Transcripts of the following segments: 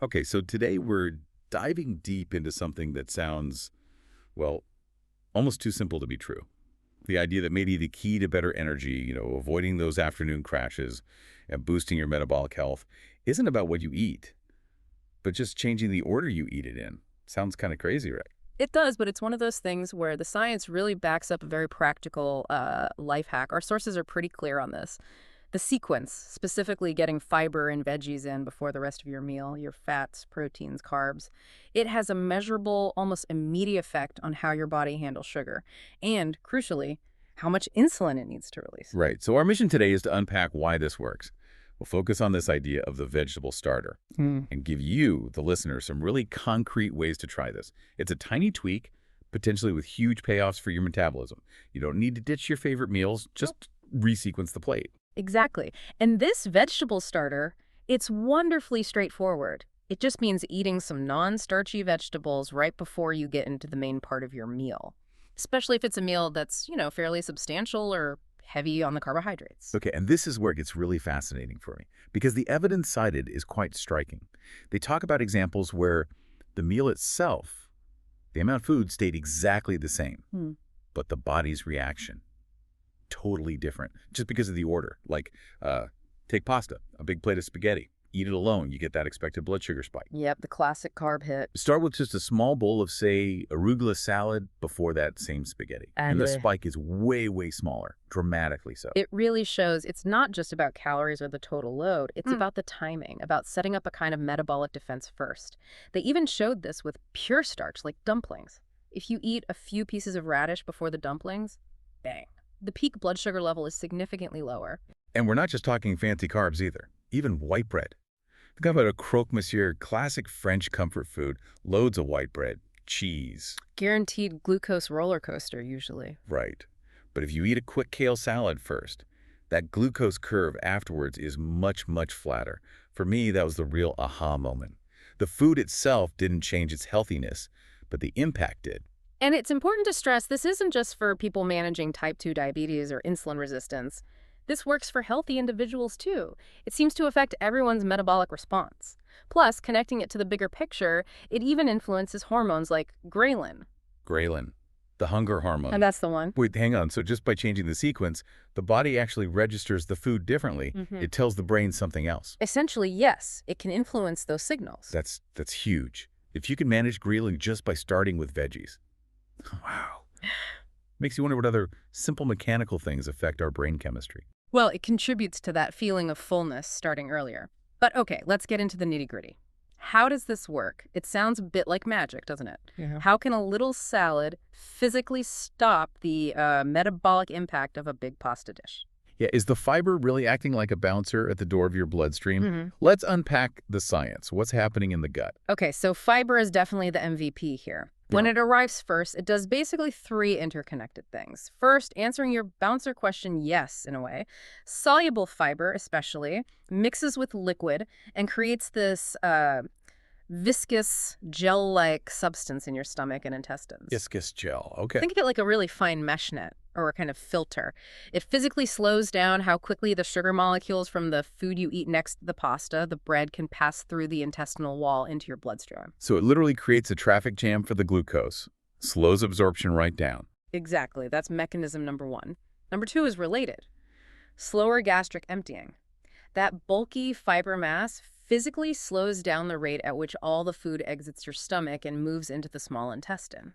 Okay, so today we're diving deep into something that sounds, well, almost too simple to be true. The idea that maybe the key to better energy, avoiding those afternoon crashes and boosting your metabolic health isn't about what you eat, but just changing the order you eat it in. Sounds kind of crazy, right? It does, but it's one of those things where the science really backs up a very practical life hack. Our sources are pretty clear on this. The sequence, specifically getting fiber and veggies in before the rest of your meal, your fats, proteins, carbs, it has a measurable, almost immediate effect on how your body handles sugar and, crucially, how much insulin it needs to release. Right. So our mission today is to unpack why this works. We'll focus on this idea of the vegetable starter and give you, the listener, some really concrete ways to try this. It's a tiny tweak, potentially with huge payoffs for your metabolism. You don't need to ditch your favorite meals, just resequence the plate. Exactly. And this vegetable starter, it's wonderfully straightforward. It just means eating some non-starchy vegetables right before you get into the main part of your meal, especially if it's a meal that's, fairly substantial or heavy on the carbohydrates. Okay, and this is where it gets really fascinating for me, because the evidence cited is quite striking. They talk about examples where the meal itself, the amount of food stayed exactly the same, but the body's reaction, totally different, just because of the order. Like, take pasta, a big plate of spaghetti. Eat it alone, you get that expected blood sugar spike. Yep, the classic carb hit. Start with just a small bowl of, say, arugula salad before that same spaghetti. And the spike is way, way smaller, dramatically so. It really shows it's not just about calories or the total load. It's about the timing, about setting up a kind of metabolic defense first. They even showed this with pure starch, like dumplings. If you eat a few pieces of radish before the dumplings, bang. The peak blood sugar level is significantly lower. And we're not just talking fancy carbs either, even white bread. Think about a croque monsieur, classic French comfort food, loads of white bread, cheese. Guaranteed glucose roller coaster, usually. Right. But if you eat a quick kale salad first, that glucose curve afterwards is much, much flatter. For me, that was the real aha moment. The food itself didn't change its healthiness, but the impact did. And it's important to stress this isn't just for people managing type 2 diabetes or insulin resistance. This works for healthy individuals, too. It seems to affect everyone's metabolic response. Plus, connecting it to the bigger picture, it even influences hormones like ghrelin. Ghrelin, the hunger hormone. And that's the one. Wait, hang on. So just by changing the sequence, the body actually registers the food differently. It tells the brain something else. Essentially, yes, it can influence those signals. That's huge. If you can manage ghrelin just by starting with veggies. Wow. Makes you wonder what other simple mechanical things affect our brain chemistry. Well, it contributes to that feeling of fullness starting earlier. But okay, let's get into the nitty-gritty. How does this work? It sounds a bit like magic, doesn't it? Yeah. How can a little salad physically stop the metabolic impact of a big pasta dish? Yeah, is the fiber really acting like a bouncer at the door of your bloodstream? Let's unpack the science. What's happening in the gut? Okay, so fiber is definitely the MVP here. When it arrives first, it does basically 3 interconnected things. First, answering your bouncer question, yes, in a way. Soluble fiber, especially, mixes with liquid and creates this viscous, gel-like substance in your stomach and intestines. Viscous gel, okay. Think of it like a really fine mesh net or a kind of filter. It physically slows down how quickly the sugar molecules from the food you eat next to the pasta, the bread, can pass through the intestinal wall into your bloodstream. So it literally creates a traffic jam for the glucose, slows absorption right down. Exactly. That's mechanism number 1. Number 2 is related. Slower gastric emptying. That bulky fiber mass physically slows down the rate at which all the food exits your stomach and moves into the small intestine.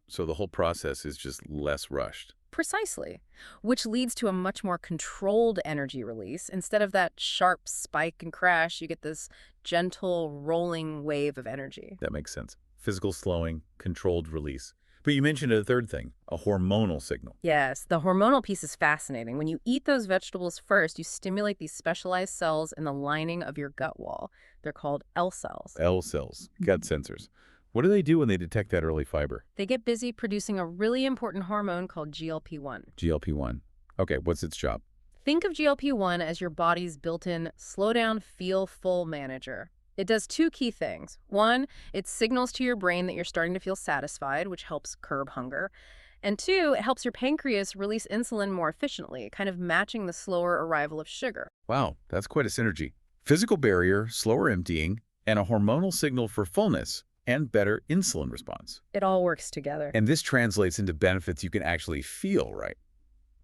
So the whole process is just less rushed. Precisely, which leads to a much more controlled energy release. Instead of that sharp spike and crash, you get this gentle rolling wave of energy. That makes sense. Physical slowing, controlled release. But you mentioned a third thing, a hormonal signal. Yes, the hormonal piece is fascinating. When you eat those vegetables first, you stimulate these specialized cells in the lining of your gut wall. They're called L cells. L cells, gut sensors. What do they do when they detect that early fiber? They get busy producing a really important hormone called GLP-1. GLP-1. Okay, what's its job? Think of GLP-1 as your body's built-in slow down, feel full manager. It does 2 key things. 1, it signals to your brain that you're starting to feel satisfied, which helps curb hunger. And 2, it helps your pancreas release insulin more efficiently, kind of matching the slower arrival of sugar. Wow, that's quite a synergy. Physical barrier, slower emptying, and a hormonal signal for fullness and better insulin response. It all works together. And this translates into benefits you can actually feel, right?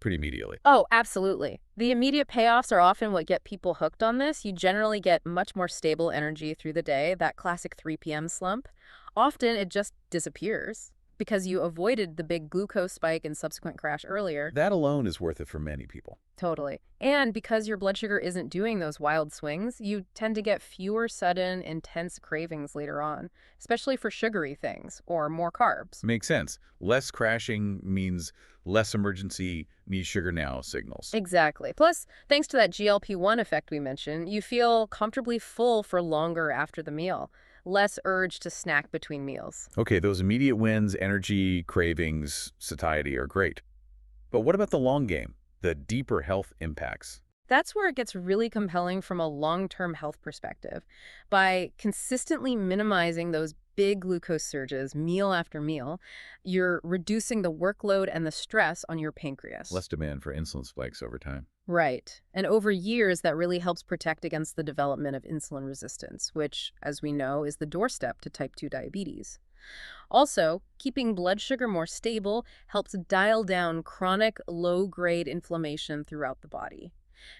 Pretty immediately. Oh, absolutely. The immediate payoffs are often what get people hooked on this. You generally get much more stable energy through the day, that classic 3 p.m. slump. Often it just disappears because you avoided the big glucose spike and subsequent crash earlier. That alone is worth it for many people. Totally. And because your blood sugar isn't doing those wild swings, you tend to get fewer sudden, intense cravings later on, especially for sugary things or more carbs. Makes sense. Less crashing means less emergency need sugar now signals. Exactly. Plus, thanks to that GLP-1 effect we mentioned, you feel comfortably full for longer after the meal. Less urge to snack between meals. Okay, those immediate wins, energy, cravings, satiety are great. But what about the long game, the deeper health impacts? That's where it gets really compelling from a long-term health perspective. By consistently minimizing those big glucose surges meal after meal, you're reducing the workload and the stress on your pancreas. Less demand for insulin spikes over time. Right. And over years, that really helps protect against the development of insulin resistance, which, as we know, is the doorstep to type 2 diabetes. Also, keeping blood sugar more stable helps dial down chronic, low-grade inflammation throughout the body.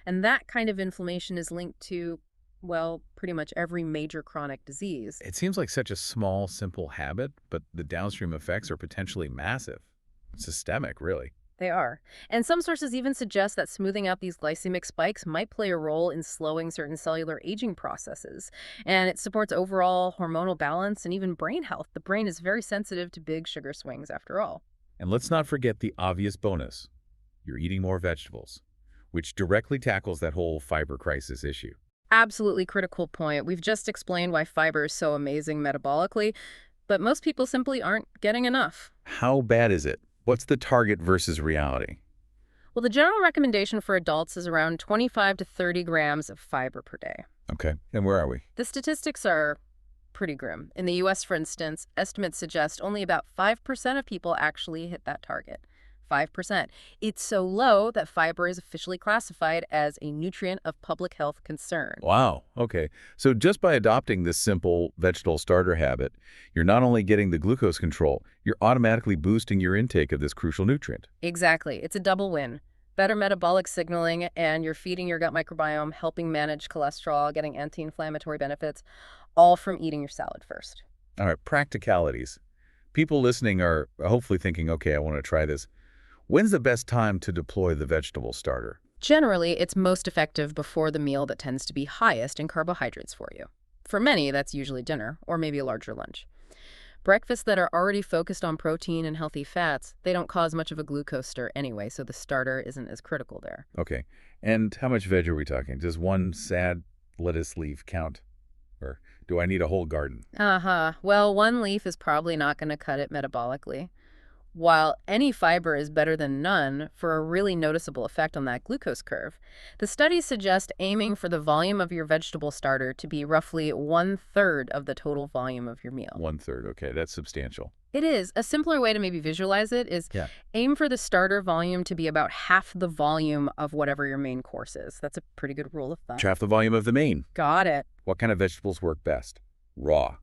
And that kind of inflammation is linked to, well, pretty much every major chronic disease. It seems like such a small, simple habit, but the downstream effects are potentially massive. Systemic, really. They are. And some sources even suggest that smoothing out these glycemic spikes might play a role in slowing certain cellular aging processes. And it supports overall hormonal balance and even brain health. The brain is very sensitive to big sugar swings, after all. And let's not forget the obvious bonus. You're eating more vegetables, which directly tackles that whole fiber crisis issue. Absolutely critical point. We've just explained why fiber is so amazing metabolically, but most people simply aren't getting enough. How bad is it? What's the target versus reality? Well, the general recommendation for adults is around 25 to 30 grams of fiber per day. Okay, and where are we? The statistics are pretty grim. In the U.S., for instance, estimates suggest only about 5% of people actually hit that target. 5%. It's so low that fiber is officially classified as a nutrient of public health concern. Wow, okay. So just by adopting this simple vegetable starter habit, you're not only getting the glucose control, you're automatically boosting your intake of this crucial nutrient. Exactly. It's a double win. Better metabolic signaling, and you're feeding your gut microbiome, helping manage cholesterol, getting anti-inflammatory benefits, all from eating your salad first. All right, practicalities. People listening are hopefully thinking, okay, I want to try this. When's the best time to deploy the vegetable starter? Generally, it's most effective before the meal that tends to be highest in carbohydrates for you. For many, that's usually dinner, or maybe a larger lunch. Breakfasts that are already focused on protein and healthy fats, they don't cause much of a glucose stir anyway, so the starter isn't as critical there. Okay, and how much veg are we talking? Does one sad lettuce leaf count? Or do I need a whole garden? Well, one leaf is probably not going to cut it metabolically. While any fiber is better than none for a really noticeable effect on that glucose curve, the studies suggest aiming for the volume of your vegetable starter to be roughly 1/3 of the total volume of your meal. 1/3, okay, that's substantial. It is. A simpler way to maybe visualize it is aim for the starter volume to be about half the volume of whatever your main course is. That's a pretty good rule of thumb. Half the volume of the main. Got it. What kind of vegetables work best? Raw,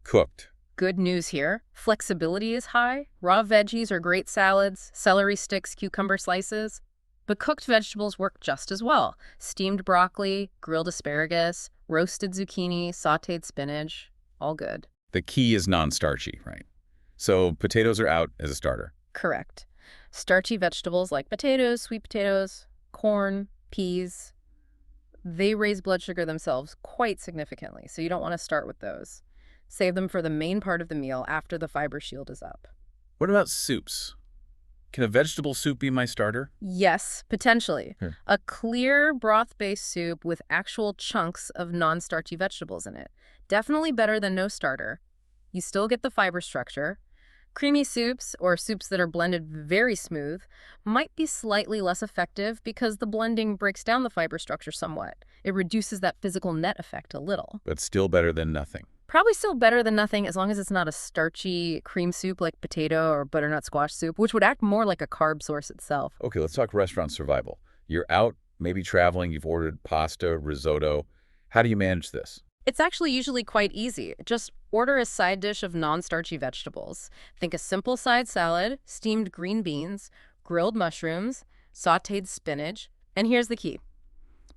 cooked. Good news here. Flexibility is high. Raw veggies are great salads, celery sticks, cucumber slices. But cooked vegetables work just as well. Steamed broccoli, grilled asparagus, roasted zucchini, sautéed spinach, all good. The key is non-starchy, right? So potatoes are out as a starter. Correct. Starchy vegetables like potatoes, sweet potatoes, corn, peas, they raise blood sugar themselves quite significantly, so you don't want to start with those. Save them for the main part of the meal after the fiber shield is up. What about soups? Can a vegetable soup be my starter? Yes, potentially. A clear broth-based soup with actual chunks of non-starchy vegetables in it. Definitely better than no starter. You still get the fiber structure. Creamy soups, or soups that are blended very smooth, might be slightly less effective because the blending breaks down the fiber structure somewhat. It reduces that physical net effect a little. But still better than nothing. Probably still better than nothing as long as it's not a starchy cream soup like potato or butternut squash soup, which would act more like a carb source itself. Okay, let's talk restaurant survival. You're out, maybe traveling, you've ordered pasta, risotto. How do you manage this? It's actually usually quite easy. Just order a side dish of non-starchy vegetables. Think a simple side salad, steamed green beans, grilled mushrooms, sautéed spinach. And here's the key.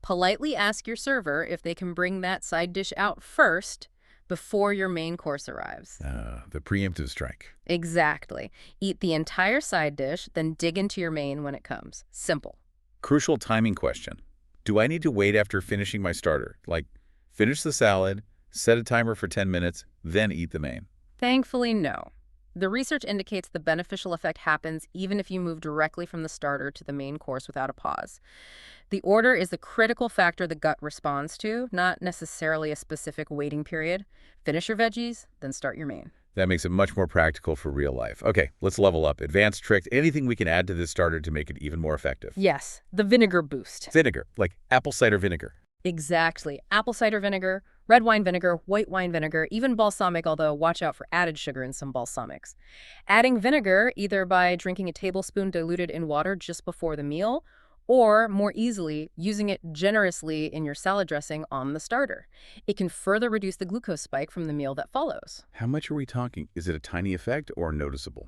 Politely ask your server if they can bring that side dish out first before your main course arrives. The preemptive strike. Exactly. Eat the entire side dish, then dig into your main when it comes. Simple. Crucial timing question. Do I need to wait after finishing my starter? Like, finish the salad, set a timer for 10 minutes, then eat the main? Thankfully, no. The research indicates the beneficial effect happens even if you move directly from the starter to the main course without a pause. The order is the critical factor the gut responds to, not necessarily a specific waiting period. Finish your veggies, then start your main. That makes it much more practical for real life. Okay, let's level up. Advanced tricks, anything we can add to this starter to make it even more effective. Yes, the vinegar boost. Vinegar, like apple cider vinegar. Exactly. Apple cider vinegar, red wine vinegar, white wine vinegar, even balsamic, although watch out for added sugar in some balsamics. Adding vinegar either by drinking a tablespoon diluted in water just before the meal, or more easily, using it generously in your salad dressing on the starter. It can further reduce the glucose spike from the meal that follows. How much are we talking? Is it a tiny effect or noticeable?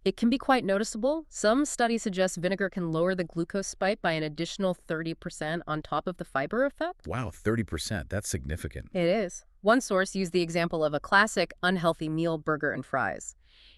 It can be quite noticeable. Some studies suggest vinegar can lower the glucose spike by an additional 30% on top of the fiber effect. Wow, 30%. That's significant. It is. One source used the example of a classic unhealthy meal, burger and fries.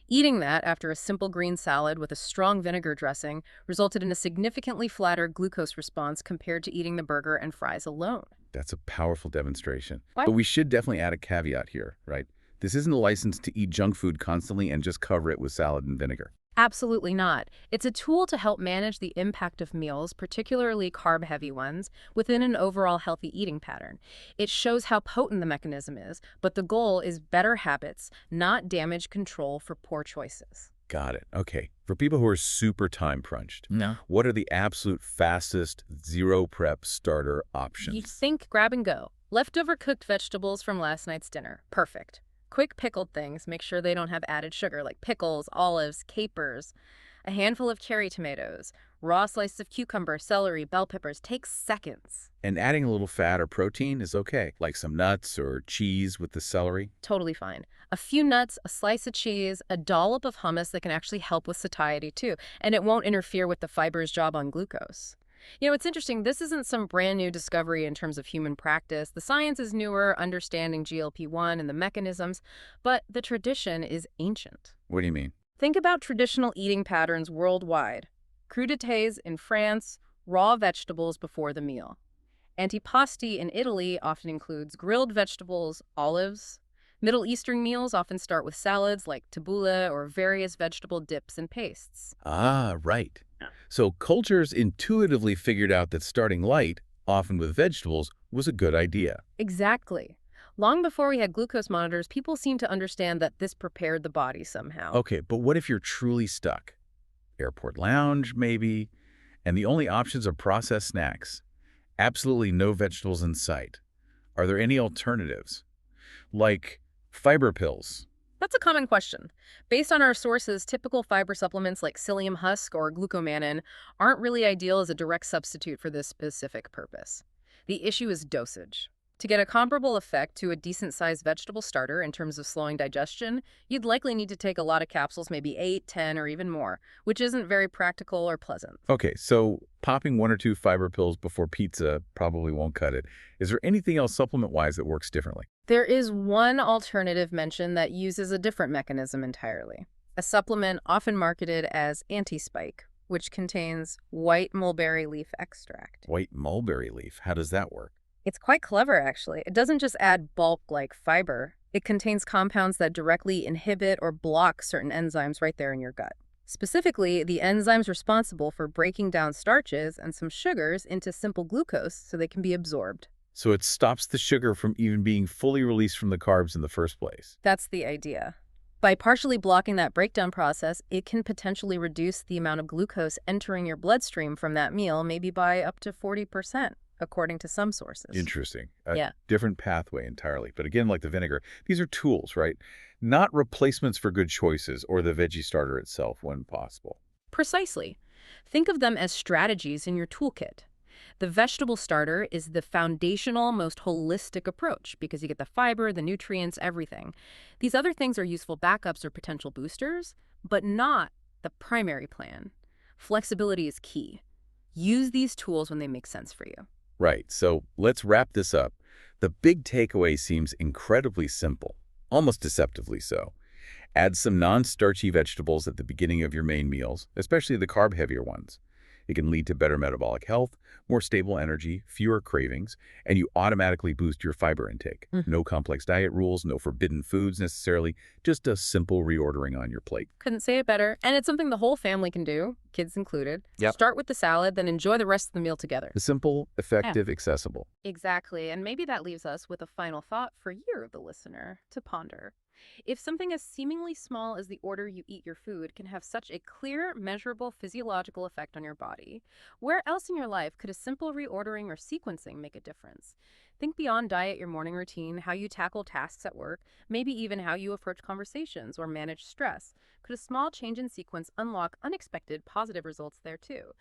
Eating that after a simple green salad with a strong vinegar dressing resulted in a significantly flatter glucose response compared to eating the burger and fries alone. That's a powerful demonstration. What? But we should definitely add a caveat here, right? This isn't a license to eat junk food constantly and just cover it with salad and vinegar. Absolutely not. It's a tool to help manage the impact of meals, particularly carb-heavy ones, within an overall healthy eating pattern. It shows how potent the mechanism is, but the goal is better habits, not damage control for poor choices. Got it. Okay. For people who are super time crunched, what are the absolute fastest zero prep starter options? You think grab and go. Leftover cooked vegetables from last night's dinner. Perfect. Quick pickled things, make sure they don't have added sugar, like pickles, olives, capers. A handful of cherry tomatoes, raw slices of cucumber, celery, bell peppers. Takes seconds. And adding a little fat or protein is okay, like some nuts or cheese with the celery. Totally fine. A few nuts, a slice of cheese, a dollop of hummus that can actually help with satiety too, and it won't interfere with the fiber's job on glucose. You know, it's interesting, this isn't some brand new discovery in terms of human practice. The science is newer, understanding GLP-1 and the mechanisms, but the tradition is ancient. What do you mean? Think about traditional eating patterns worldwide. Crudités in France, raw vegetables before the meal. Antipasti in Italy often includes grilled vegetables, olives. Middle Eastern meals often start with salads like tabbouleh or various vegetable dips and pastes. Ah, right. So cultures intuitively figured out that starting light, often with vegetables, was a good idea. Exactly. Long before we had glucose monitors, people seemed to understand that this prepared the body somehow. Okay, but what if you're truly stuck? Airport lounge, maybe, and the only options are processed snacks. Absolutely no vegetables in sight. Are there any alternatives? Like fiber pills? That's a common question. Based on our sources, typical fiber supplements like psyllium husk or glucomannan aren't really ideal as a direct substitute for this specific purpose. The issue is dosage. To get a comparable effect to a decent-sized vegetable starter in terms of slowing digestion, you'd likely need to take a lot of capsules, maybe 8, 10, or even more, which isn't very practical or pleasant. Okay, so popping 1 or 2 fiber pills before pizza probably won't cut it. Is there anything else supplement-wise that works differently? There is one alternative mentioned that uses a different mechanism entirely. A supplement often marketed as anti-spike, which contains white mulberry leaf extract. White mulberry leaf, how does that work? It's quite clever, actually. It doesn't just add bulk-like fiber. It contains compounds that directly inhibit or block certain enzymes right there in your gut. Specifically, the enzymes responsible for breaking down starches and some sugars into simple glucose so they can be absorbed. So it stops the sugar from even being fully released from the carbs in the first place. That's the idea. By partially blocking that breakdown process, it can potentially reduce the amount of glucose entering your bloodstream from that meal, maybe by up to 40%. According to some sources. Interesting. Yeah. Different pathway entirely. But again, like the vinegar, these are tools, right? Not replacements for good choices or the veggie starter itself when possible. Precisely. Think of them as strategies in your toolkit. The vegetable starter is the foundational, most holistic approach because you get the fiber, the nutrients, everything. These other things are useful backups or potential boosters, but not the primary plan. Flexibility is key. Use these tools when they make sense for you. Right, so let's wrap this up. The big takeaway seems incredibly simple, almost deceptively so. Add some non-starchy vegetables at the beginning of your main meals, especially the carb-heavier ones. It can lead to better metabolic health, more stable energy, fewer cravings, and you automatically boost your fiber intake. No complex diet rules, no forbidden foods necessarily, just a simple reordering on your plate. Couldn't say it better. And it's something the whole family can do, kids included. Yep. Start with the salad, then enjoy the rest of the meal together. Simple, effective, accessible. Exactly. And maybe that leaves us with a final thought for you, the listener, to ponder. If something as seemingly small as the order you eat your food can have such a clear, measurable physiological effect on your body, where else in your life could a simple reordering or sequencing make a difference? Think beyond diet, your morning routine, how you tackle tasks at work, maybe even how you approach conversations or manage stress. Could a small change in sequence unlock unexpected positive results there too?